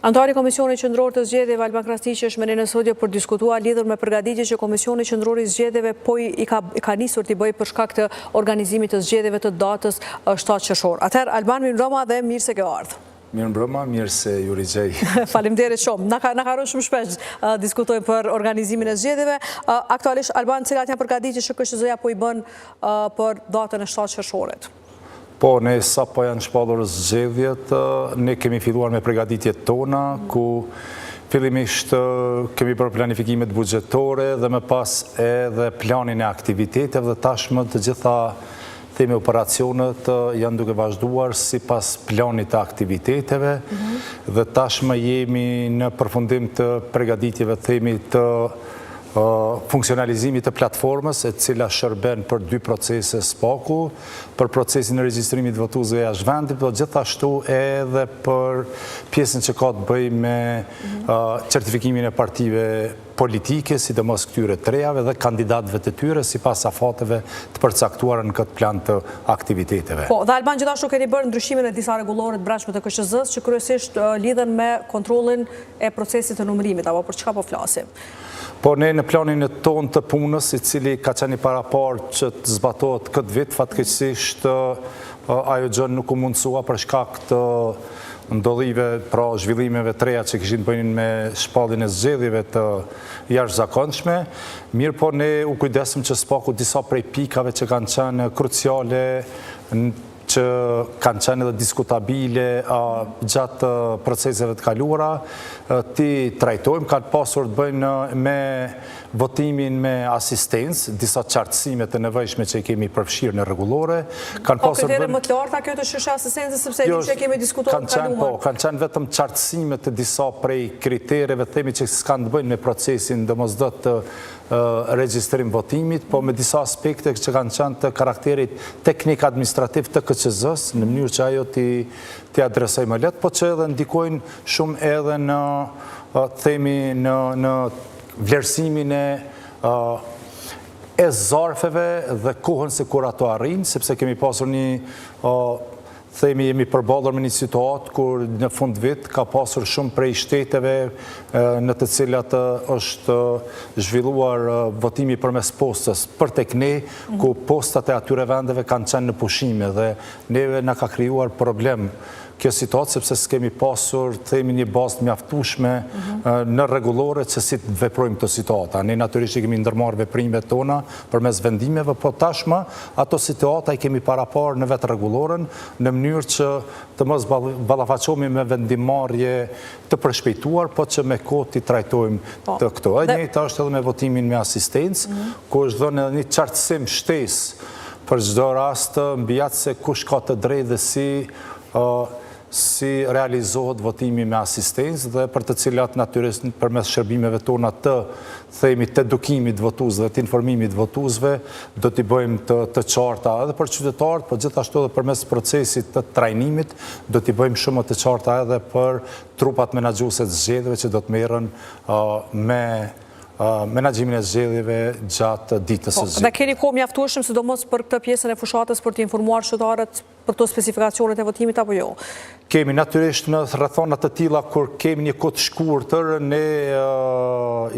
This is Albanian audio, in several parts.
Antari Komisioni Qendror të Zgjedhjeve Alban Krasniqi është me ne në studio për diskutuar lidhur me përgatitjet që Komisioni Qendror i Zgjedhjeve i ka nisur t'i bëjë për shkak të organizimit të zgjedhjeve të datës 7 qershor. Atëherë Alban, mirë mbrëma dhe mirë se ke ardhur. Mirë mbrëma, mirë se ju rigjej. Faleminderit shumë. Na ka rënë shumë shpesh diskutojmë për organizimin e zgjedhjeve. Aktualisht Alban, cilat janë përgatitjet që KSZ-ja po i bën për datën e 7 qershorit? Po, ne sa po janë shpallur zgjedhjet, ne kemi filluar me përgatitjet tona, ku fillimisht kemi bërë planifikimet buxhetore dhe më pas edhe planin e aktiviteteve dhe tashmë të gjitha themi operacionet janë duke vazhduar sipas planit të aktiviteteve dhe tashmë jemi në përfundim të përgatitjeve themi të funksionalizimit të platformës e cila shërben për 2 procese SPAKU, për procesin e regjistrimit votuesve jashtë vendit, por gjithashtu edhe për pjesën që ka të bëjë me certifikimin e partive politike, sidomos këtyre trejave dhe kandidatëve të tyre sipas afateve të përcaktuara në këtë plan të aktiviteteve. Po, dhe Alban, gjithashtu keni bërë ndryshimin e disa rregullore të brendshme të KSZ-s që kryesisht lidhen me kontrollin e procesit të numërimit, apo për çka po flasim? Po ne në planin e tonë të punës, i cili ka qenë paraport që të zbatohet këtë vit, fatkeqësisht ajo gjë nuk u mundsua për shkak të ndodhive, pra zhvillimeve të reja që kishin bënin me shpalljen e zgjedhjeve të jashtëzakonshme. Mirë po ne u kujdesëm që SPAKU disa prej pikave që kanë qenë kruciale, që kanë qenë edhe diskutabile gjatë proceseve të kaluara, ti trajtojmë, kanë pasur të bëjnë me votimin me asistencë, disa qartësime të nevojshme që i kemi përfshirë në rregullore. Po kritere më të larta kjo të shyshe asistencë, sepse një që kemi diskutuar të kaluar. Kanë qenë vetëm qartësime të disa prej kritereve, themi që s'kanë të bëjnë me procesin domosdoshmë të regjistrim votimit, po me disa aspekte që kanë qenë të karakterit teknik-administrativ të KQZ-s, në mënyrë që ajo t'i adresoj më lehtë, po që edhe ndikojnë shumë edhe në, themi, në vlerësimin e zarfeve dhe kohën se kur ato arrinë, sepse kemi pasur themi jemi përballur me një situatë kur në fund vit ka pasur shumë prej shteteve në të cilat është zhvilluar votimi përmes postës për tek ne, ku postat e atyre vendeve kanë qenë në pushime dhe neve na ka krijuar problem kjo situatë, sepse s'kemi pasur themi një bazë mjaftueshme në rregullore që si të veprojmë këtë situatë. Ne natyrisht kemi ndërmarrë veprimet tona përmes vendimeve, po tashmë ato situata i kemi paraparë në vetë rregulloren në mënyrë që të mos ballafaqohemi me vendimarrje të përshpejtuar, po që me kohë t'i trajtojmë të këto. E njëjta është edhe me votimin me asistencë, ku është dhënë një qartësim shtesë për çdo rast mbi atë se kush ka të drejtë dhe si realizohet votimi me asistencë dhe për të cilat natyrisht përmes shërbimeve tona të themi të edukimit votuesve, të informimit votuesve, do t'i bëjmë të qarta edhe për qytetarët, por gjithashtu edhe përmes procesit të trajnimit, do t'i bëjmë shumë të qarta edhe për trupat menaxhuese të zgjedhjeve që do të merren me menaxhimin e zgjedhjeve gjatë ditës së zgjedhjeve. Dhe keni kohë mjaftueshëm sidomos për këtë pjesën e fushatës për të informuar qytetarët për këto specifikacionet e votimit apo jo? Kemi natyrisht në rrethana të tilla kur kemi një kohë të shkurtër, ne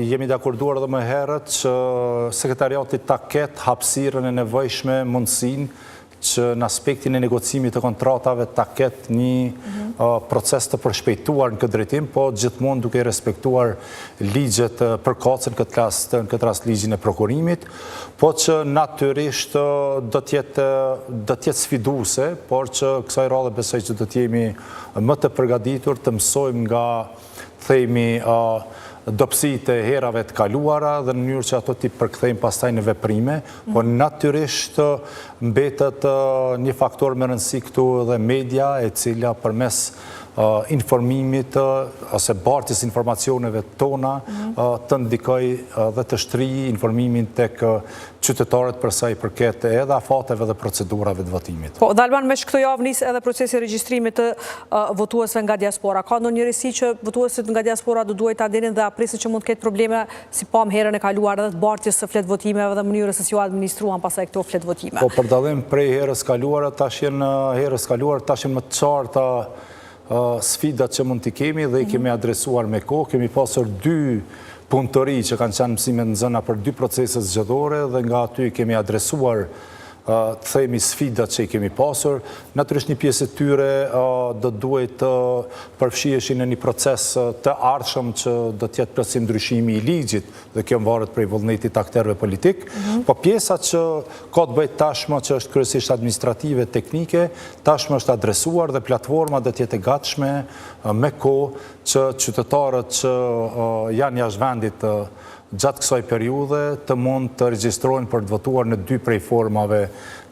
jemi dakorduar edhe më herët që sekretariati ta ketë hapësirën e nevojshme, mundësinë që në aspektin e negocimit të kontratave ta ketë një proces të përshpejtuar në këtë drejtim, po gjithmonë duke respektuar ligjet përkatëse në këtë rast ligjin e prokurimit, po që natyrisht do t'jetë sfiduese, por që kësaj radhe besoj që do t'jemi më të përgatitur të mësojmë nga themi dobësitë e herave të kaluara dhe në mënyrë që ato t'i përkthejmë pastaj në veprime, po natyrisht mbetet një faktor më rëndësi këtu dhe media e cila përmes informimit ose bartjes informacioneve tona të ndikoj dhe të shtriji informimin tek qytetarët për sa i përket edhe afateve dhe procedurave të votimit. Po, dhe Alban, me që këtë javë nis edhe procesi regjistrimit të votuesve nga diaspora. Ka ndonjë risi që votuesit nga diaspora do duhet ta dinë dhe apresin që mund të ketë probleme si pam herën e kaluar edhe të bartjes së flet votimeve dhe mënyrës se si u administruan pasaj këto flet votime? Po, për dallim prej herës kaluar, tash janë më të qarta sfidat që mund t'i kemi dhe i kemi adresuar me kohë. Kemi pasur 2 punëtori që kanë qenë mësimet në zona për 2 proceset zgjedhore dhe nga aty kemi adresuar të themi sfidat që i kemi pasur. Natyrisht një pjesë e tyre do duhet të përfshiheshin në një proces të ardhshëm që do t'jetë plotësim ndryshimi i ligjit dhe kjo varet prej vullnetit të aktorëve politik. Po pjesa që ka të bëjë tashmë që është kryesisht administrative, teknike, tashmë është adresuar dhe platforma do t'jetë e gatshme me kohë që qytetarët që janë jashtë vendit gjatë kësaj periudhe të mund të regjistrohen për të votuar në 2 prej formave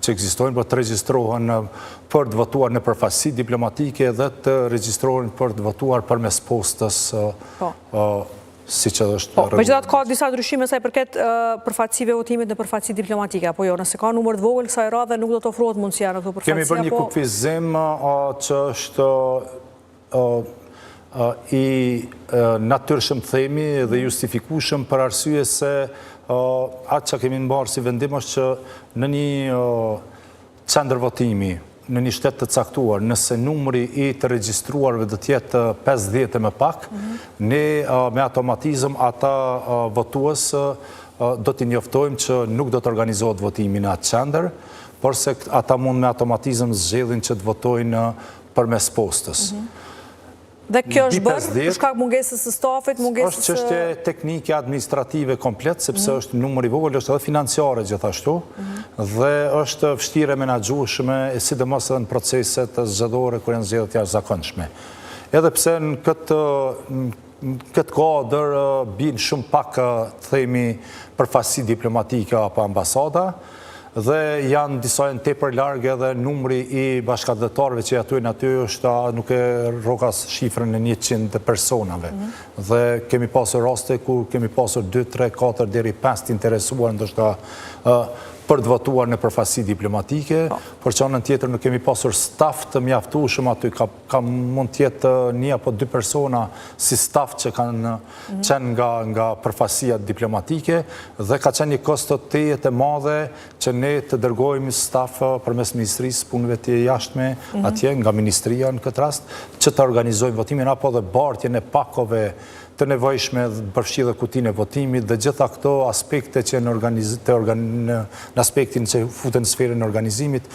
që ekzistojnë, për të regjistrohen për të votuar në përfaqësi diplomatike dhe të regjistrohen për të votuar përmes postës, siç është rregulluar. Megjithatë ka disa ndryshime sa i përket përfaqësive votimit në përfaqësi diplomatike apo jo, nëse ka numër të vogël kësaj radhe nuk do të ofrohet mundësia në këto përfaqësi. Kemi bërë një kufizim që është i natyrshëm themi dhe justifikueshëm për arsye se atë që kemi mbarë si vendim është që në një qendër votimi, në një shtet të caktuar, nëse numri i të regjistruarve do të jetë 50 e më pak, ne me automatizëm ata votues do t'i njoftojmë që nuk do të organizohet votimi në atë qendër, por se ata mund me automatizëm zgjedhin që të votojnë përmes postës. Dhe kjo është bërë për shkak mungesës së stafit, mungesës... Është çështje teknike administrative komplet, sepse është numër i vogël, është edhe financiare gjithashtu, dhe është vështirë e menaxhueshme, sidomos edhe në proceset zgjedhore kur janë zgjedhjet jashtëzakonshme. Edhe pse në këtë kuadër bin shumë pak, themi, përfaqësi diplomatike apo ambasada, dhe janë disa janë tepër largë edhe numri i bashkëdhetarëve që jetojnë aty është nuk e rrokas shifrën e 100 personave. Dhe kemi pasur raste ku kemi pasur 2, 3, 4 deri 5 të interesuar ndoshta për të votuar në përfaqësi diplomatike, por që anën tjetër nuk kemi pasur staf të mjaftueshëm aty, ka mund të jetë 1 apo 2 persona si staf që kanë qenë nga përfaqësia diplomatike dhe ka qenë një kosto të madhe që ne të dërgojmë staf përmes Ministrisë Punëve të Jashtme atje nga Ministria në këtë rast që të organizojmë votimin apo dhe bartjen e pakove të nevojshme përfshi dhe kutinë e votimit dhe gjitha këto aspekte që në aspektin që futen në sferën e organizimit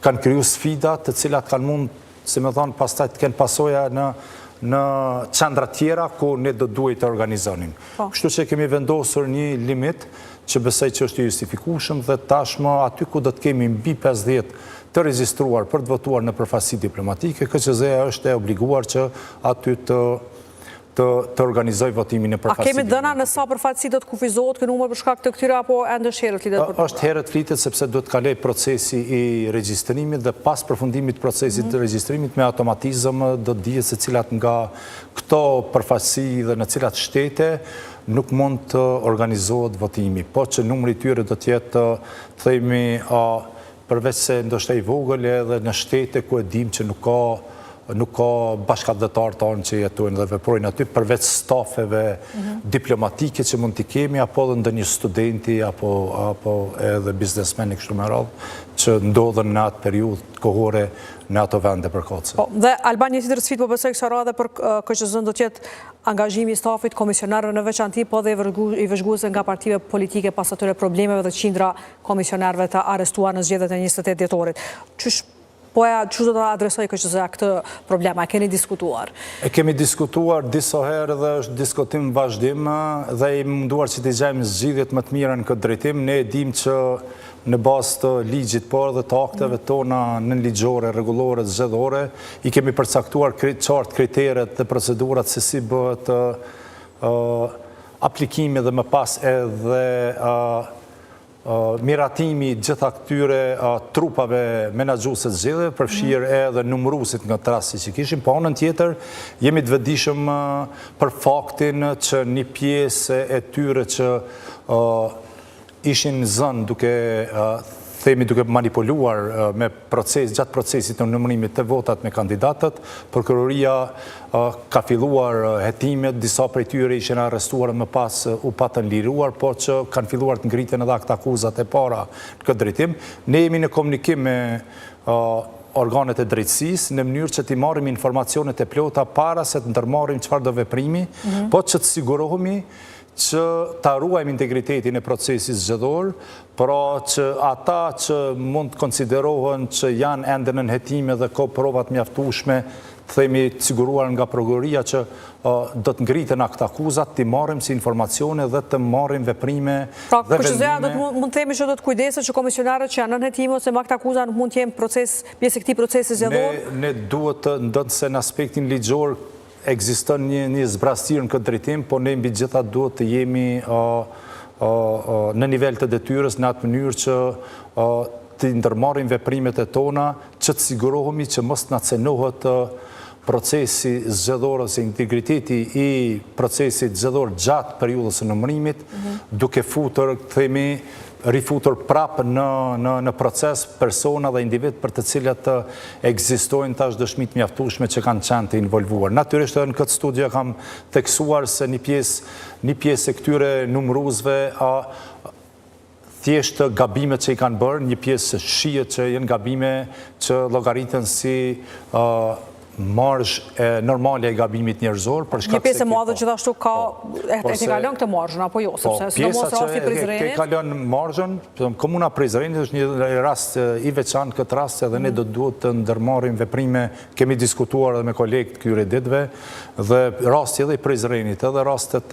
kanë kriju sfida të cilat kanë mund, si me thonë, pastaj të kenë pasoja në qendra tjera ku ne do duhet të organizonin. Kështu që kemi vendosur një limit që besoj që është i justifikueshëm dhe tashmë aty ku do të kemi mbi 50 të regjistruar për të votuar në përfaqësi diplomatike, KQZ-ja është e obliguar që aty të organizoj votimin në përfaqësi. A kemi dhëna në sa përfaqësi do të kufizohet ky numër për shkak të këtyre apo ende është herët flitet për? Është herët flitet sepse duhet të kaloj procesi i regjistrimit dhe pas përfundimit procesit të regjistrimit me automatizëm do të dihet se cilat nga këto përfaqësi dhe në cilat shtete nuk mund të organizohet votimi, po që numri i tyre do të jetë, themi, përveç se ndoshta i vogël edhe në shtete ku e dim që nuk ka bashkëdhetar tonë që jetojnë dhe veprojnë aty, përveç stafeve diplomatike që mund t'i kemi, apo dhe ndonjë studenti, apo edhe biznesmeni kështu me radhë, që ndodhen në atë periudhë kohore në ato vende përkohëse. Dhe Albania një tjetër sfidë po besoj kësaj radhe për KQZ-n do të jetë angazhimi i stafit, komisionarëve në veçanti, po dhe i vëzhguese nga partive politike pas atyre problemeve dhe qindra komisionarëve të arrestuar në zgjedhjet e 28 dhjetorit. Që do të adresoj KQZ-ja këtë problema? Keni diskutuar? Kemi diskutuar disa herë dhe është diskutim vazhdim dhe i munduar që t'i gjejmë zgjidhjet më të mira në këtë drejtim. Ne e dim që në bazë të ligjit, por dhe të akteve tona nënligjore, rregullore, zgjedhore, i kemi përcaktuar qartë kriteret dhe procedurat se si bëhet aplikimi dhe më pas edhe miratimi gjitha këtyre trupave menaxhuese të zgjedhjeve, përfshirë edhe numëruesit nga trasti që kishim, po anën tjetër jemi të vetëdijshëm për faktin që një pjesë e tyre që ishin zënë duke manipuluar me gjatë procesit të numërimit të votat me kandidatët, prokuroria ka filluar hetimet, disa prej tyre ishin arrestuar më pas u patën liruar, po që kanë filluar të ngriten edhe akta akuzat e para në këtë drejtim. Ne jemi në komunikim organet e drejtësisë në mënyrë që t'i marrim informacionet e plota para se të ndërmarrim çfarë do veprimi, po që të sigurohemi që ta ruajmë integritetin e procesit zgjedhor, pra që ata që mund të konsiderohen që janë ende në nënhetime dhe ka provat mjaftueshme, themi të siguruar nga prokuroria që do të ngriten akt akuzat, të marrim si informacione dhe të marrim veprime dhe vendime. Pra, kështu mund të themi që do të kujdeset që komisionarët që janë në nënhetime ose me akt akuza nuk mund të jenë pjesë e këtij procesi zgjedhor? Ne duhet të ndonjëse se në aspektin ligjor ekziston një zbrastirë në këtë drejtim, po ne mbi gjitha duhet të jemi në nivel të detyrës në atë mënyrë që të ndërmarrim veprimet e tona, që të sigurohemi që mos na cenohet procesi zgjedhor ose integriteti i procesit zgjedhor gjatë periudhës së numërimit, duke rifutur prapë në proces persona dhe individ për të cilat ekzistojnë tash dëshmit mjaftueshme që kanë qenë të involvuar. Natyrisht edhe në këtë studio kam theksuar se një pjesë e këtyre numëruesve thjesht gabimet që i kanë bërë, një pjesë shihet që janë gabime që llogariten si marzhë normale e gabimit njerëzor. Një pjesë e madhe gjithashtu e kalon këtë marzhën, apo jo? Pjesa që e kalon marzhën, komuna Prizrenit është një rast i veçantë këtë rast, edhe ne do duhet të ndërmarrim veprime, kemi diskutuar edhe me kolegët këtyre ditëve, dhe rasti edhe i Prizrenit, edhe rastet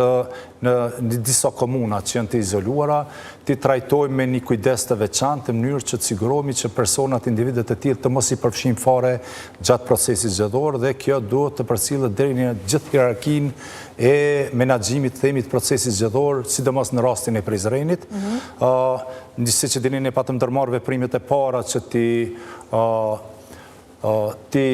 në disa komuna që janë të izoluara, ti trajtojmë me një kujdes të veçantë në mënyrë që të sigurohemi që personat, individet e tillë të mos i përfshijmë fare gjatë procesit zgjedhor, dhe kjo duhet të përcillet deri në gjithë hierarkinë e menaxhimit të themit procesit zgjedhor, sidomos në rastin e Prizrenit. Siç e dini, ne patëm ndërmarrë veprimet e para që ti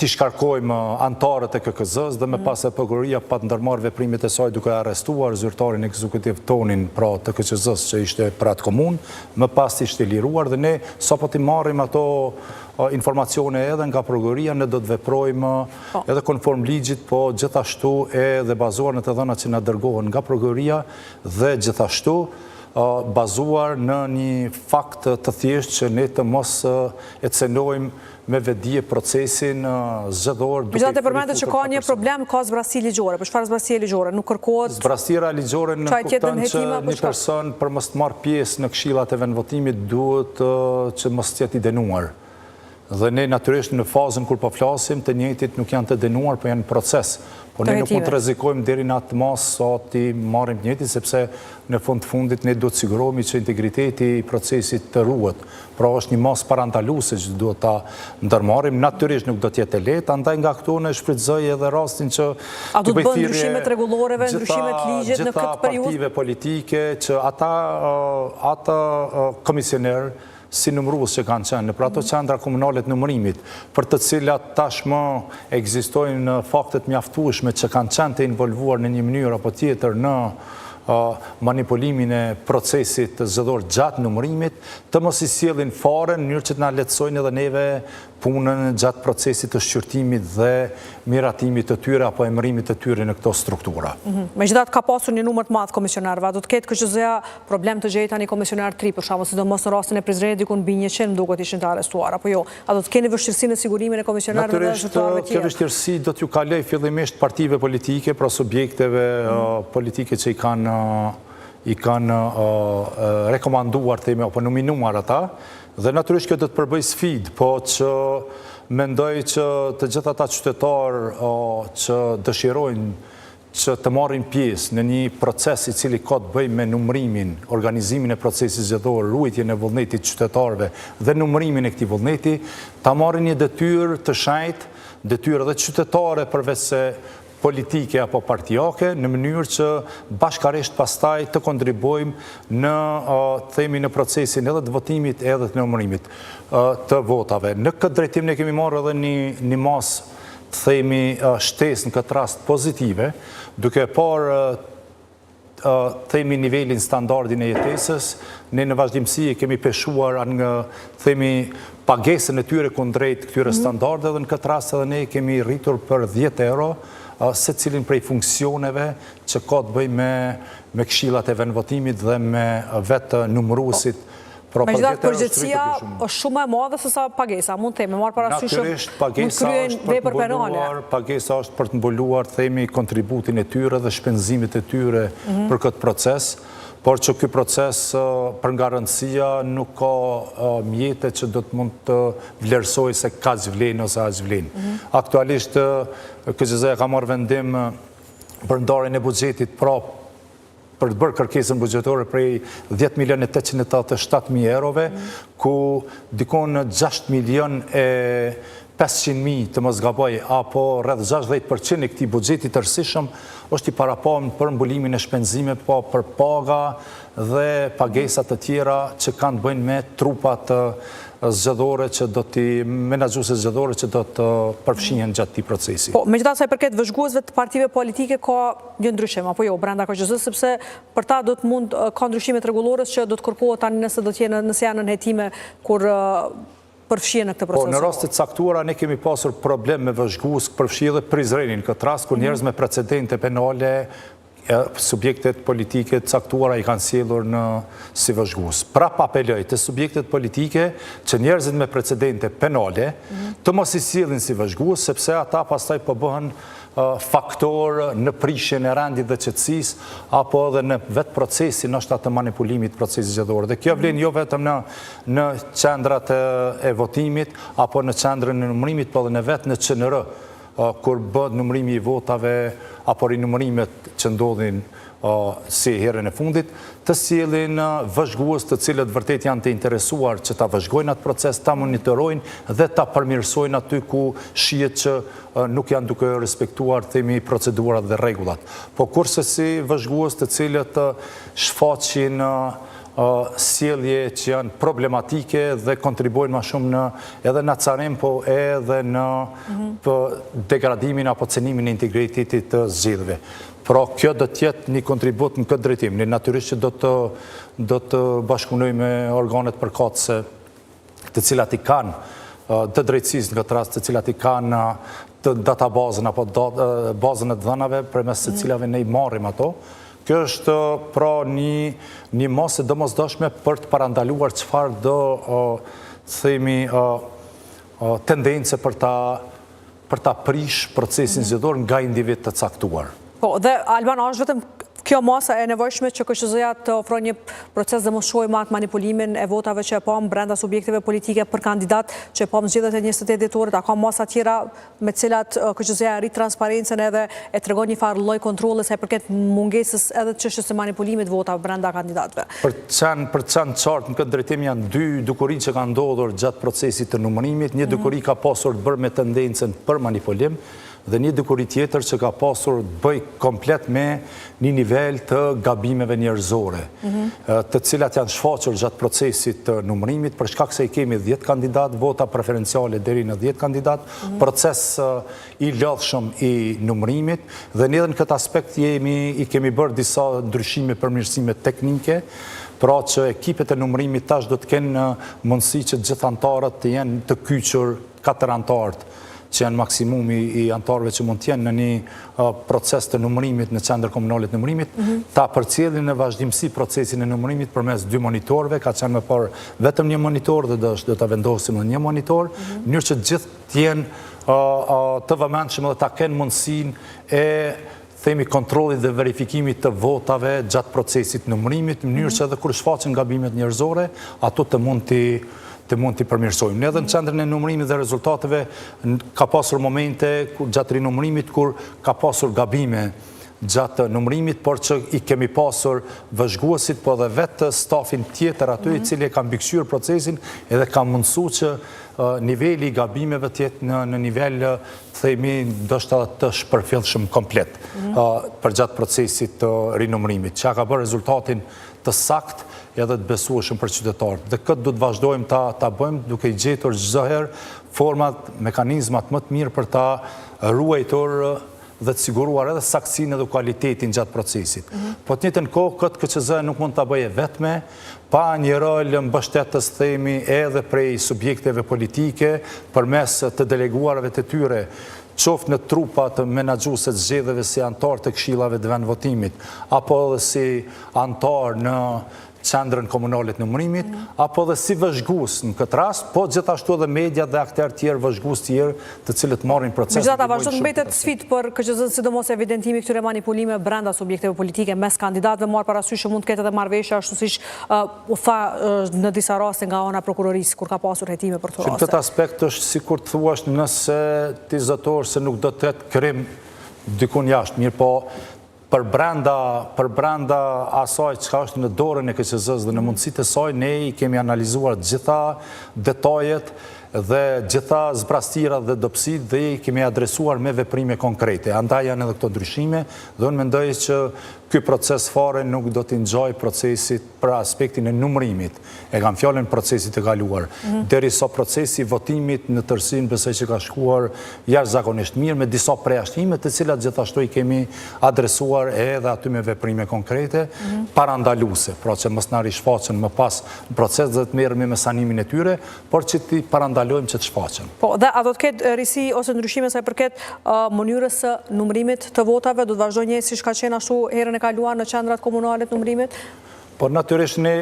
shkarkojmë antarët e KKZ-s dhe me pas e prokuroria pat ndërmarrë veprimet e saj duke arrestuar zyrtarin ekzekutiv Tonin, pra të KQZ-s që ishte për atë komunë, më pas ishte liruar, dhe ne sapo ti marrim ato informacione edhe nga prokuroria, ne do të veprojmë edhe konform ligjit, po gjithashtu edhe bazuar në të dhënat që na dërgohen nga prokuroria, dhe gjithashtu bazuar në një fakt të thjeshtë që ne të mos e cenojmë me vedije procesin zgjedhor. Megjithatë përmendet që ka një problem, ka zbrastie ligjore. Për çfarë zbrastie ligjore? Nuk kërkohet zbrastira ligjore në kupton që një person për mos të marrë pjesë në këshillat e vendvotimit duhet që mos të jetë i dënuar. Dhe ne natyrisht në fazën kur po flasim, të njëjtit nuk janë të dënuar, po janë në proces. Po ne nuk mund të rrezikojmë deri në atë mas sa ti marrim të njëjtit, sepse në fund të fundit ne duhet të sigurohemi që integriteti i procesit të ruhet. Pra është një mas parandaluese që duhet ta ndërmarrim. Natyrisht nuk do të jetë lehtë, andaj nga këtu ne shfrytëzoj edhe rastin që a do të bëjnë ndryshimet rregulloreve, ndryshimet ligjit në këtë periudhë? Partive politike që ata komisioner si numërues që kanë qenë për ato qendra komunale të numërimit, për të cilat tashmë ekzistojnë faktet mjaftueshme që kanë qenë të involvuar në një mënyrë apo tjetër në manipulimin e procesit zgjedhor gjatë numërimit, të mos i sjellin fare në mënyrë që të na lehtësojnë edhe neve punën gjatë procesit të shqyrtimit dhe miratimit të tyre apo emërimit të tyre në këto struktura. Megjithatë ka pasur një numër të madh komisionarëve, do të ketë KQZ-ja problem të gjejë tani komisionar 3, për shembull, sidomos në rastin e Prizrenit diku mbi 100 duket ishin të arrestuar, apo jo? A do të keni vështirësi në sigurimin e komisionarëve dhe zyrtarëve tjerë? Kjo vështirësi do t'ju kaloj fillimisht partive politike, pra subjekteve politike që i kanë rekomanduar themi apo nominuar ata, dhe natyrisht kjo do të përbëj sfidë, po që mendoj që të gjithë ata qytetarë që dëshirojnë që të marrin pjesë në një proces i cili ka të bëjë me numërimin, organizimin e procesit zgjedhor, ruajtjen e vullnetit të qytetarëve dhe numërimin e këtij vullneti, ta marrin një detyrë të shenjtë, detyrë edhe qytetare përveç se politike apo partijake, në mënyrë që bashkarisht pastaj të kontribojmë në procesin edhe të votimit edhe të numërimit të votave. Në këtë drejtim ne kemi marrë edhe një masë të themi shtesë në këtë rast pozitive, duke parë themi nivelin standardin e jetesës, ne në vazhdimësi kemi peshuar nga themi pagesën e tyre kundrejt këtyre standarde, dhe në këtë rast edhe ne kemi rritur për 10 euro se cilin prej funksioneve që ka të bëj me këshillat e vendvotimit dhe me vetë numëruesit Megjithatë, përgjegjësia është shumë e madhe se sa pagesa, mund të themi, marrë parasysh mund kryen vepër penale. Pagesa është për të mbuluar, themi, kontributin e tyre dhe shpenzimit e tyre për këtë proces, por që ky proces për nga rëndësia nuk ka mjete që do të mund të vlerësoj se ka zvlen ose a zvlen. Aktualisht, KQZ ka marrë vendim për ndarjen e buxhetit për të bërë kërkesën buxhetore prej 10.887.000 eurove, ku dikon 6.500.000 të mos gaboj, apo rreth 60% e këtij buxheti tërësishëm është i parapam për mbulimin e shpenzime, po për paga dhe pagesat të tjera që kanë të bëjnë me trupat zgjedhore që do t'i menaxhuese zgjedhore që do të përfshihen gjatë këtij procesi. Po, megjithatë sa i përket vëzhguesve të partive politike ka një ndryshim apo jo brenda KQZ-s, sepse për ta do të mund ka ndryshime rregullores që do të kërkohet tani nëse do të jenë nëse janë në hetime kur përfshihen në këtë proces. Po, në raste të caktuara ne kemi pasur problem me vëzhgues, përfshi edhe Prizrenin këtë rast kur njerëz me precedente penale subjektet politike të caktuara i kanë sjellur në si vëzhgues. Prap apeloj të subjektet politike që njerëzit me precedente penale të mos i sjellin si vëzhgues, sepse ata pastaj po bëhen faktor në prishjen e rendit dhe qetësisë apo edhe në vetë procesin ndoshta të manipulimit procesit zgjedhor. Dhe kjo vlen jo vetëm në qendrat e votimit apo në qendrën e numërimit, por edhe në vetë në QNR, kur bëhet numërimi i votave apo rinumërimet që ndodhin si herën e fundit, të sjellin vëzhgues të cilët vërtet janë të interesuar që ta vëzhgojnë atë proces, ta monitorojnë dhe ta përmirësojnë aty ku shihet që nuk janë duke respektuar themi procedurat dhe rregullat. Po kurse si vëzhgues të cilët shfaqin sjellje që janë problematike dhe kontribuojnë më shumë edhe në carim, po edhe në degradimin apo cenimin e integritetit të zgjedhjeve. Pra, kjo do të jetë një kontribut në këtë drejtim. Ne natyrisht që do të bashkëpunojmë me organet përkatëse të cilat i kanë të drejtësisë në këtë rast, të cilat i kanë të databazën apo bazën e dhënave përmes të cilave ne i marrim ato. Kjo është pra një masë domosdoshme për të parandaluar çfarë do themi tendence për ta prish procesin zgjedhor nga individ të caktuar. Po, dhe Alban, është vetëm kjo masa e nevojshme që KQZ-ja të ofrojë një proces dhe mos shohim atë manipulimin e votave që e pam brenda subjekteve politike për kandidat që e pam zgjedhjet e 28 dhjetorit, a ka masa tjera me cilat KQZ-ja rrit transparencën edhe e tregon një farë lloj kontrolli sa i përket mungesës edhe çështjes së manipulimit votave brenda kandidatëve. Për të qenë qartë në këtë drejtim janë dy dukuri që kanë ndodhur gjatë procesit të numërimit. Një dukuri ka pasur të bërë me tendencën për manipulim, dhe një dukuri tjetër që ka pasur të bëj komplet me një nivel të gabimeve njerëzore, të cilat janë shfaqur gjatë procesit të numërimit, për shkak se i kemi 10 kandidat, vota preferenciale deri në 10 kandidat, proces i lodhshëm i numërimit, dhe në edhe në këtë aspekt i kemi bërë disa ndryshime përmirësime teknike, pra që ekipet e numërimit tash do të kenë mundësi që gjithë antarët të jenë të kyçur 4 antarët, që janë maksimumi i antarëve që mund të jenë në një proces të numërimit në qendër komunale të numërimit, ta përcjellin në vazhdimsi procesin e numërimit përmes 2 monitorëve, ka qenë më parë vetëm një monitor dhe do ta vendosim në një monitor, në mënyrë që gjithë të jenë të vëmendshëm dhe ta kenë mundësinë e themi kontrollit dhe verifikimit të votave gjatë procesit numërimit, në mënyrë që edhe kur shfaqen gabimet njerëzore, ato të mund t'i përmirësojmë. Ne edhe në qendrën e numërimit dhe rezultateve ka pasur momente gjatë rinumërimit kur ka pasur gabime gjatë numërimit, por që i kemi pasur vëzhguesit, po dhe vetë stafin tjetër aty i cili e ka mbikëqyrë procesin edhe ka mundësu që niveli i gabimeve tjetë në nivel themi ndoshta të shpërfillshëm komplet për gjatë procesit të rinumërimit, që ka bërë rezultatin të sakt edhe të besueshëm për qytetarët. Dhe këtë du të vazhdojmë ta bëjmë duke i gjetur çdo herë format, mekanizmat më të mirë për ta ruajtur dhe të siguruar edhe saktësinë dhe kualitetin gjatë procesit. Po të njëjtën kohë këtë KQZ nuk mund ta bëjë vetme, pa një rol mbështetës themi edhe prej subjekteve politike përmes të deleguarve të tyre, qoftë në trupat menaxhuese të zgjedhjeve si antar të këshillave të vendvotimit, apo edhe si antar në qendrën komunalit numërimit, apo dhe si vëzhgues në këtë rast, po gjithashtu edhe media dhe akterë tjerë vëzhgues tjerë të cilët marrin proces. Megjithatë, vazhdon të mbetet sfidë për KQZ-n, sidomos evidentimi këtyre manipulime brenda subjekteve politike mes kandidatëve, marr parasysh që mund të ketë edhe marrëveshje ashtu siç u tha në disa raste nga ana prokurorisë kur ka pasur hetime për këtë raste. Në këtë aspekt është sikur të thuash nëse ti zotor se nuk do të ketë krim dikun jashtë, mirë po për brenda asaj çka është në dorën e KQZ-s dhe në mundësitë e saj, ne i kemi analizuar gjitha detajet dhe gjitha zbrastirat dhe dobësitë dhe i kemi adresuar me veprime konkrete. Andaj janë edhe këto ndryshime dhe unë mendoj që ky proces fare nuk do t'i ngjaj procesit për aspektin e numërimit. E kam fjalën procesit e kaluar. Derisa procesi votimit në tërësinë besoj që ka shkuar jashtëzakonisht mirë me disa përjashtime të cilat gjithashtu i kemi adresuar edhe aty me veprime konkrete parandaluese, pra që mos na rishfaqen më pas në proces dhe të merremi me sanimin e tyre, por që ti parandalojmë që të shfaqen. Po, dhe a do të ketë risi ose ndryshime sa i përket mënyrës së numërimit të votave, do të vazhdojë njëjtë siç ka qenë ashtu herën e kaluar në qendrat komunale të numërimit? Po natyrisht ne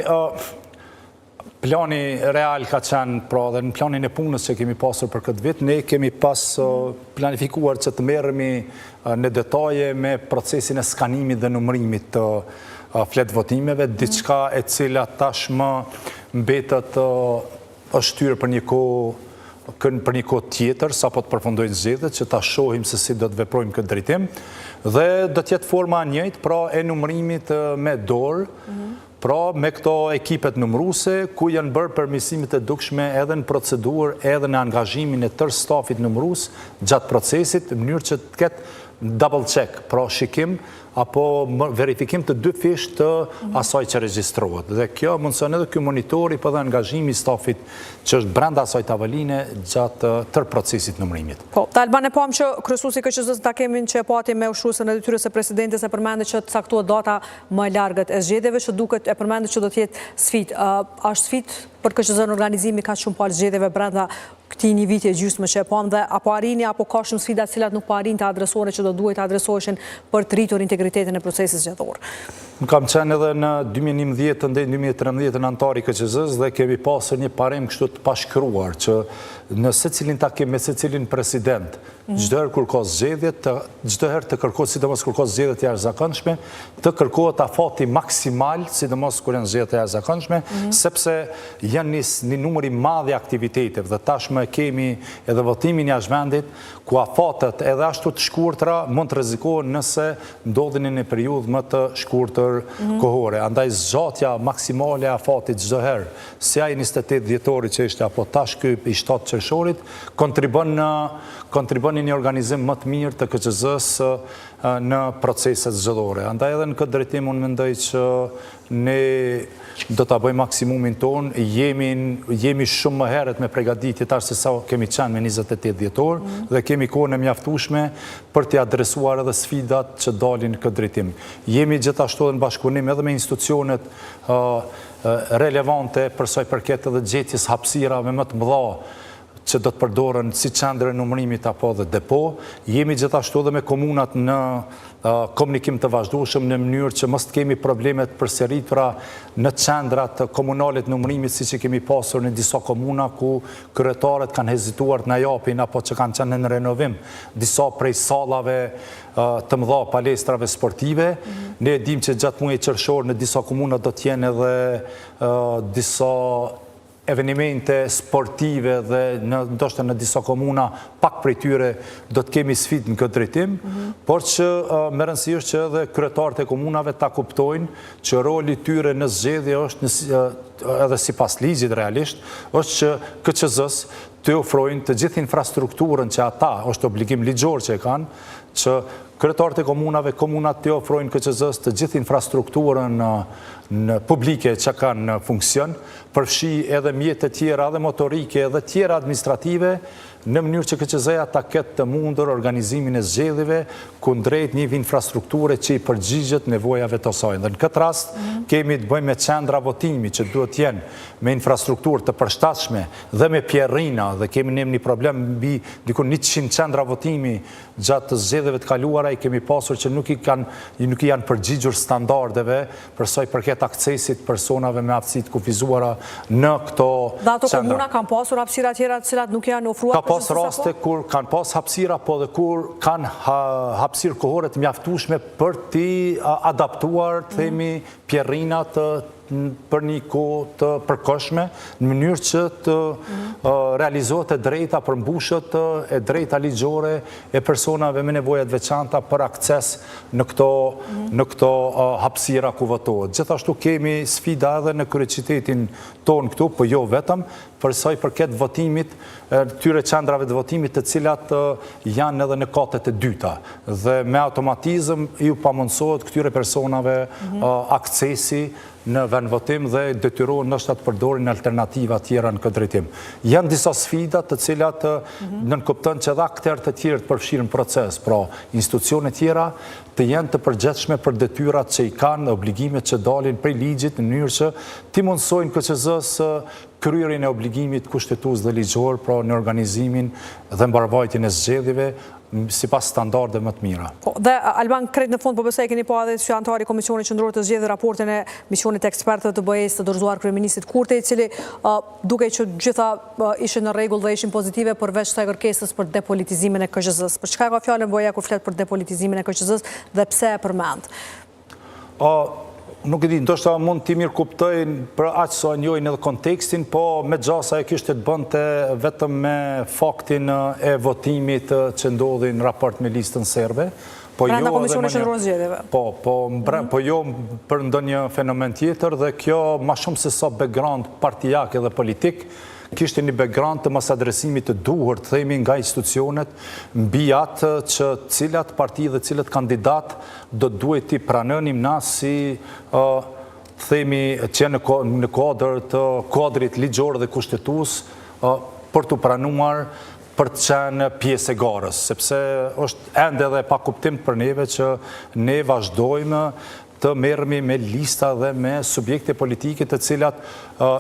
plani real ka qenë, pra dhe në planin e punës që kemi pasur për këtë vit, ne kemi pas planifikuar që të merremi në detaje me procesin e skanimit dhe numërimit të flet votimeve, diçka e cila tashmë mbetet është shtyrë për një kohë tjetër, sa po të përfundojnë zgjedhjet, që ta shohim se si do të veprojmë këtë drejtim, dhe do të jetë forma njëjtë, pra e numërimit me dorë, pra me këto ekipet numëruese, ku janë bërë përmirësimet e dukshme edhe në procedurë, edhe në angazhimin e tërë stafit numërues gjatë procesit, në mënyrë që të ketë double check, pra shikim apo verifikim të dy fish të asaj që regjistrohet. Dhe kjo mundson edhe ky monitori po dhe angazhimi i stafit që është brenda asaj tavoline gjatë tërë procesit numërimit. Po, të Alban e pam që kryesuesi i KQZ-s takimin që e pati me ushtruesën e detyrës së presidentes e përmendet që të caktohet data më e largët e zgjedhjeve, që duket e përmendet që do të jetë sfidë. Është sfidë për KQZ-n organizimi ka shumë palë zgjedhjeve brenda këtij një viti e gjysmë që e pam, dhe apo arrini apo ka shumë sfida të cilat nuk po arrin të adresohen që do duhet të adresoheshin për të rritur integritetin e procesit zgjedhor. Më kam qenë edhe në 2011 dhe 2013 në antar i KQZ-s dhe kemi pasur një parim kështu të pashkruar që në secilin takim me secilin president, çdo herë kur ka zgjedhje, çdo herë të kërkohet, sidomos kur ka zgjedhje të jashtëzakonshme, të kërkohet afati maksimal, sidomos kur janë zgjedhje të jashtëzakonshme, sepse janë një numër i madh i aktiviteteve dhe tashmë kemi edhe votimin jashtë vendit, ku afatet edhe ashtu të shkurtra mund të rrezikohen nëse ndodhin në një periudhë më të shkurtër kohore. Andaj zgjatja maksimale e afatit çdo herë, si ai 28 dhjetori që ishte apo tash ky i 7 qershorit, kontribon në një organizim më të mirë të KQZ-s në proceset zgjedhore. Andaj edhe në këtë drejtim unë mendoj që ne do ta bëjmë maksimumin ton, jemi shumë më herët me përgatitje tash se sa kemi qenë me 28 dhjetor dhe kemi kohën e mjaftueshme për të adresuar edhe sfidat që dalin në këtë drejtim. Jemi gjithashtu edhe në bashkëpunim edhe me institucionet relevante për sa i përket edhe gjetjes hapësirave më të mëdha që do të përdoren si qendrë e numërimit apo dhe depo. Jemi gjithashtu edhe me komunat në komunikim të vazhdueshëm në mënyrë që mos të kemi problemet përsëritura në qendrat komunalit numërimit siç e kemi pasur në disa komuna ku kryetarët kanë hezituar të na japin apo që kanë qenë në renovim disa prej sallave të mëdha, palestrave sportive. Ne e dim që gjatë muajit qershor në disa komuna do të jenë edhe disa evenimente sportive dhe ndoshta në disa komuna pak prej tyre do të kemi sfidë në këtë drejtim, por që më rëndësi është që edhe kryetarët e komunave ta kuptojnë që roli tyre në zgjedhje është edhe sipas ligjit realisht, është që KQZ-s të ofrojnë të gjithë infrastrukturën që ata, është obligim ligjor që e kanë, që kryetarët e komunave, komunat të ofrojnë KQZ-s të gjithë infrastrukturën në publike që kanë në funksion, përfshi edhe mjetet tjera, edhe motorike, edhe tjera administrative, në mënyrë që KQZ-ja ta ketë të mundur organizimin e zgjedhjeve kundrejt një infrastrukture që i përgjigjet nevojave të saj. Dhe në këtë rast kemi të bëjmë me qendra votimi që duhet jenë me infrastrukturë të përshtatshme dhe me pjerrina, dhe kemi një problem mbi diku 100 qendra votimi gjatë të zgjedhjeve të kaluara i kemi pasur që nuk i janë përgjigjur standardeve për sa i përket aksesit personave me aftësi të kufizuara në këto qendra. Dhe ato komuna kanë pasur hapësira tjera të cilat nuk janë ofruar Ka pas raste kur kanë pas hapësira, po dhe kur kanë hapësirë kohore të mjaftueshme për t'i adaptuar, themi, pjerrinat për një kohë të përkohshme, në mënyrë që të realizohet e drejta, përmbushët e drejta ligjore e personave me nevojat veçanta për akses në këto hapësira ku votohet. Gjithashtu kemi sfida edhe në kryeqytetin tonë këtu, po jo vetëm, për sa i përket votimit, tyre qendrave të votimit të cilat janë edhe në katet e dyta. Dhe me automatizëm ju pamundsohet këtyre personave aksesi në vend votim dhe detyrohen ndoshta të përdorin alternativa tjera në këtë drejtim. Janë disa sfida të cilat nënkupton që edhe aktorë të tjerë të përfshirën proces, pra institucione tjera të jenë të përgjithshme për detyrat që i kanë, obligimet që dalin prej ligjit në mënyrë që ti mundsojnë KQZ-s kryerjen e obligimit kushtetues dhe ligjor, pra në organizimin dhe mbarvajtjen e zgjedhjeve sipas standarde më të mira. Dhe Alban, krejt në fund, po besoj keni po edhe që antari Komisionit Qendror të Zgjedhjeve raportin e misionit ekspertëve të BE-s të dorëzuar kryeministit Kurti, i cili duke që gjitha ishin në rregull dhe ishin pozitive përveç kësaj kërkesës për depolitizimin e KQZ-s. Për çka ka fjalën BE-ja kur flet për depolitizimin e KQZ-s dhe pse e përmend? Nuk e di, ndoshta mund t'i mirë kuptojnë për aq sa njojnë edhe kontekstin, po me gjasa e kishte të bënte vetëm me faktin e votimit që ndodhi në raport me listën serbe. Brenda Komisionit Qendror të Zgjedhjeve. Po jo për ndonjë fenomen tjetër, dhe kjo ma shumë se sa background partijak edhe politik, kishte një background të mos adresimit të duhur, të themi, nga institucionet mbi atë që cilat parti dhe cilat kandidat do duhet t'i pranënim na si themi që në kuadër të kuadrit ligjor dhe kushtetues për t'u pranuar për të qenë pjesë e garës, sepse është ende dhe pa kuptim për neve që ne vazhdojmë të merremi me lista dhe me subjekte politike të cilat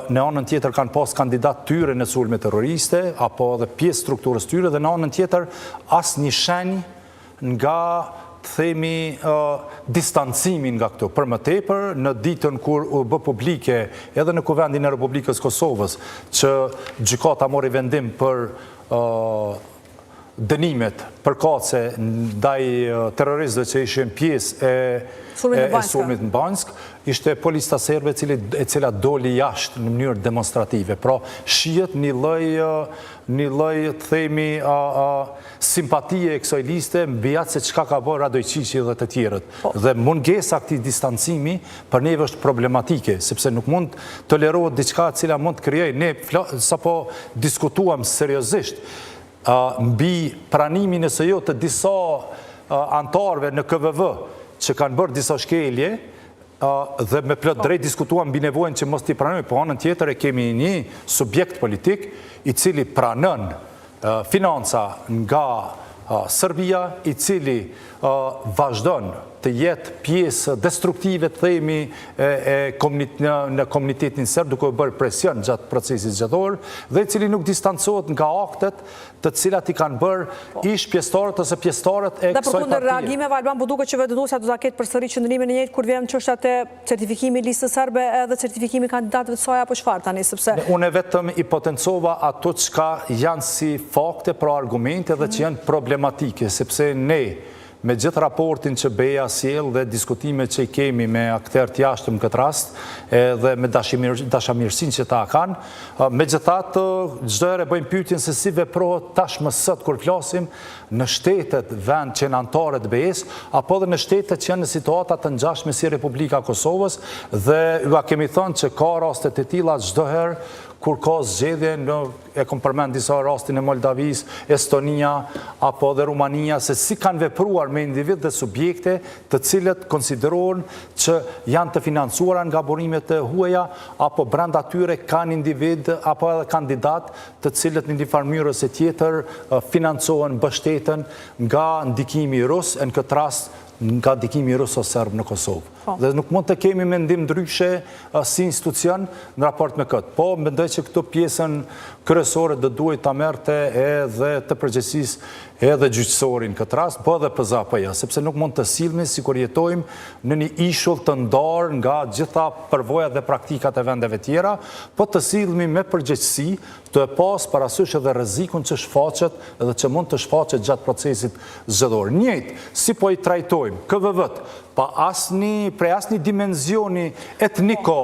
në anën tjetër kanë pas kandidat tyre në sulme terroriste, apo dhe pjesë strukturës tyre, dhe në anën tjetër asë një shenjë nga të themi distancimin nga këto. Për më tepër, në ditën kur u bë publike edhe në Kuvendin e Republikës Kosovës që gjykata mori vendim për dënimet përkatëse ndaj terroristëve që ishin pjesë e sulmit në Banjsk, ishte polista serbe e cila doli jashtë në mënyrë demonstrative. Pra, shihet një lloj të themi simpatie e kësaj liste mbi atë se çka ka bërë Radojqiqi dhe të tjerët. Dhe mungesa këtij distancimi për neve është problematike, sepse nuk mund tolerohet diçka e cila mund të krijojë. Ne sapo diskutuam seriozisht mbi pranimin e së jo të disa antarëve në KVV që kanë bërë disa shkelje dhe me plot drejt diskutuam mbi nevojën që mos t'i pranojmë, po anën tjetër e kemi një subjekt politik i cili pranon financa nga Serbia, i cili vazhdon të jetë pjesë destruktive të themi në komunitetin serb, duke bërë presion gjatë procesit zgjedhor, dhe i cili nuk distancohet nga aktet të cilat i kanë bërë ish pjesëtarët ose pjesëtarët e kësaj partije. Dhe përkundër reagimeve, Alban, po duket që vendosja do ta ketë përsëri qëndrimin e njëjtë kur vjen çështja e certifikimit listës serbe edhe certifikimi kandidatëve të saj, apo çfarë tani, sepse unë vetëm i potencova ato çka janë si fakte, pra argumente dhe që janë problematike, sepse ne me gjithë raportin që BE-ja sjell dhe diskutimet që i kemi me aktorët jashtëm këtë rast dhe me dashamirësinë që ta kanë, megjithatë çdo herë bëjmë pyetjen se si veprohet tashmë sot kur flasim në shtetet vend që janë anëtarë të BE-s, apo edhe në shtetet që janë në situata të ngjashme si Republika e Kosovës, dhe ju kemi thënë që ka raste të tilla çdo herë kur ka zgjedhje, e kom përmend disa rastin e Moldavis, Estonia apo dhe Rumania, se si kanë vepruar me individ dhe subjekte të cilët konsiderohen që janë të financuara nga burimet e huaja, apo brenda tyre kanë individ apo edhe kandidat të cilët në një farë mënyrë ose tjetër financohen, mbështeten nga ndikimi rus, në këtë rast nga ndikimi ruso-serb në Kosovë. Dhe nuk mund të kemi mendim ndryshe si institucion në raport me këtë. Po, mendoj që këto pjesën kryesore dhe duhet ta merrte edhe të përgjegjësisë edhe gjyqësorin këtë rast, po edhe PZAP-ja, sepse nuk mund të sillemi sikur jetojmë në një ishull të ndarë nga gjitha përvojat dhe praktikat e vendeve tjera, po të sillemi me përgjegjësi, të e pas parasysh edhe rrezikun që shfaqet edhe që mund të shfaqet gjatë procesit zgjedhor. Njëjtë, si po i trajtojmë KVV-t, pa prej asnjë dimensioni etniko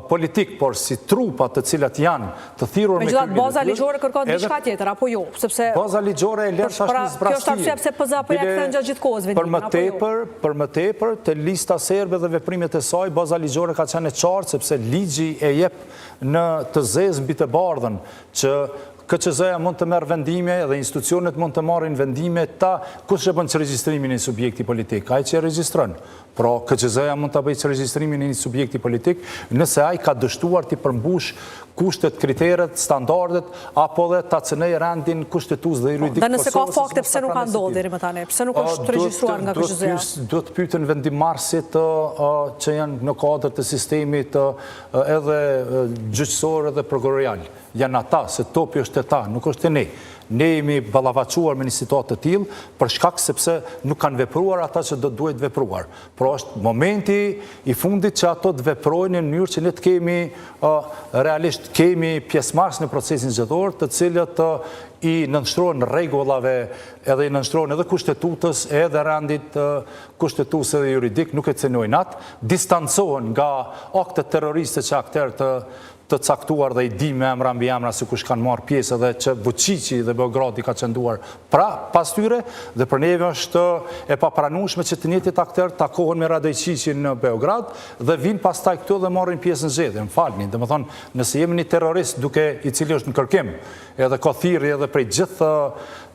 politik, por si trupa të cilat janë të thirrur me megjithatë baza ligjore kërkon diçka tjetër apo jo, sepse baza ligjore e lër tash në zbrastje. Kjo është arsye pse PZAP-ja kthen gjatë gjithë kohës vendimin apo jo. Për më tepër te lista serbe dhe veprimet e saj, baza ligjore ka qenë e qartë sepse ligji e jep në të zezë mbi të bardhën që KQZ-ja mund të merë vendime dhe institucionet mund të marrin vendime ta kush e bën që regjistrimin e një subjekti politik, ai që e regjistron. Pra, KQZ-ja mund të bëjë që regjistrimin e një subjekti politik nëse ai ka dështuar të përmbush kushtet, kriteret, standardet, apo dhe ta cënej rendin kushtetues dhe juridik. Dhe nëse ka fakte, pse nuk ka ndodhur deri më tani? Pse nuk është regjistruar nga KQZ-ja? Duhet pyeten vendimarrësit që janë në kuadër të sistemit edhe gjyqësor edhe prokurorial. Janë ata, se topi është e ta, nuk është e ne. Ne jemi ballavaçuar me një situatë të tillë për shkak sepse nuk kanë vepruar ata që do duhet vepruar. Pra është momenti i fundit që ato të veprojnë në mënyrë që ne të kemi realisht pjesëmarrës në procesin zgjedhor, të cilët i nënshtrohen rregullave edhe i nënshtrohen edhe kushtetutës edhe rendit kushtetues edhe juridik, nuk e cenojnë atë, distancohen nga aktet terroriste që aktorët të caktuar dhe i di me emra mbi emra se kush kanë marrë pjesë edhe që Vučići dhe Beogradi ka qënduar pas tyre, dhe për neve është e papranueshme që të njëjtit aktorë takohen me Radojčićin në Beograd dhe vinë pastaj këtu dhe marrin pjesë në zgjedhje. Më falni, domethënë, nëse jemi një terrorist i cili është në kërkim, edhe ka thirrje edhe prej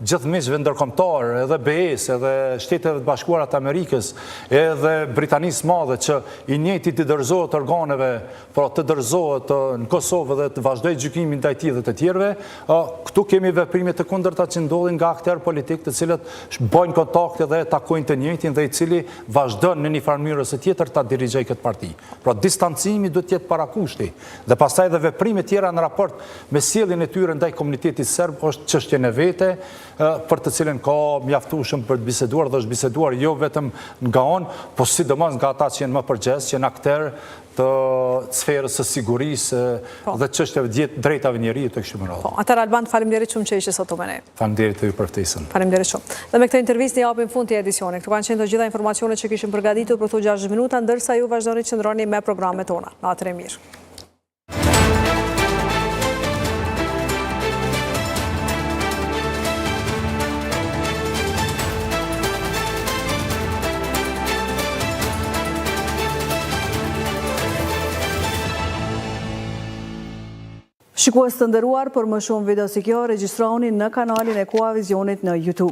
gjithë miqve ndërkombëtar, edhe BE-s, edhe Shtetet e Bashkuara të Amerikës, edhe Britanisë Madhe që i njëjti të dorëzohet organeve, pra të dorëzohet në Kosovë dhe të vazhdojë gjykimin ndaj tij dhe të tjerëve, këtu kemi veprime të kundërta që ndodhin nga aktorë politik të cilët bëjnë kontakte dhe takojnë të njëjtin dhe i cili vazhdon në një farë mënyrë ose tjetër ta dirigjojë këtë parti. Pra distancimi duhet të jetë parakushti dhe pastaj edhe veprime tjera në raport me sjelljen e tyre ndaj komunitetit serb është çështjen e vete për të cilën ka mjaftueshëm për të biseduar dhe është biseduar jo vetëm nga on, po sidomos nga ata që janë më përgjegjës, që janë aktorë të sferës së sigurisë dhe çështjeve drejtave njerëzit të kështu me radhë. Atëherë Alban, faleminderit shumë që ishe sot me ne. Faleminderit ju për ftesën. Faleminderit shumë. Dhe me këtë intervistë japim fund të edicionit. Këtu kanë qenë të gjitha informacionet që kishim përgatitur për këto 60 minuta, ndërsa ju vazhdoni të qëndroni me programet tona. Natën e mirë. Shikues të nderuar, për më shumë video si kjo, regjistroni në kanalin e Koa Vizionit në YouTube.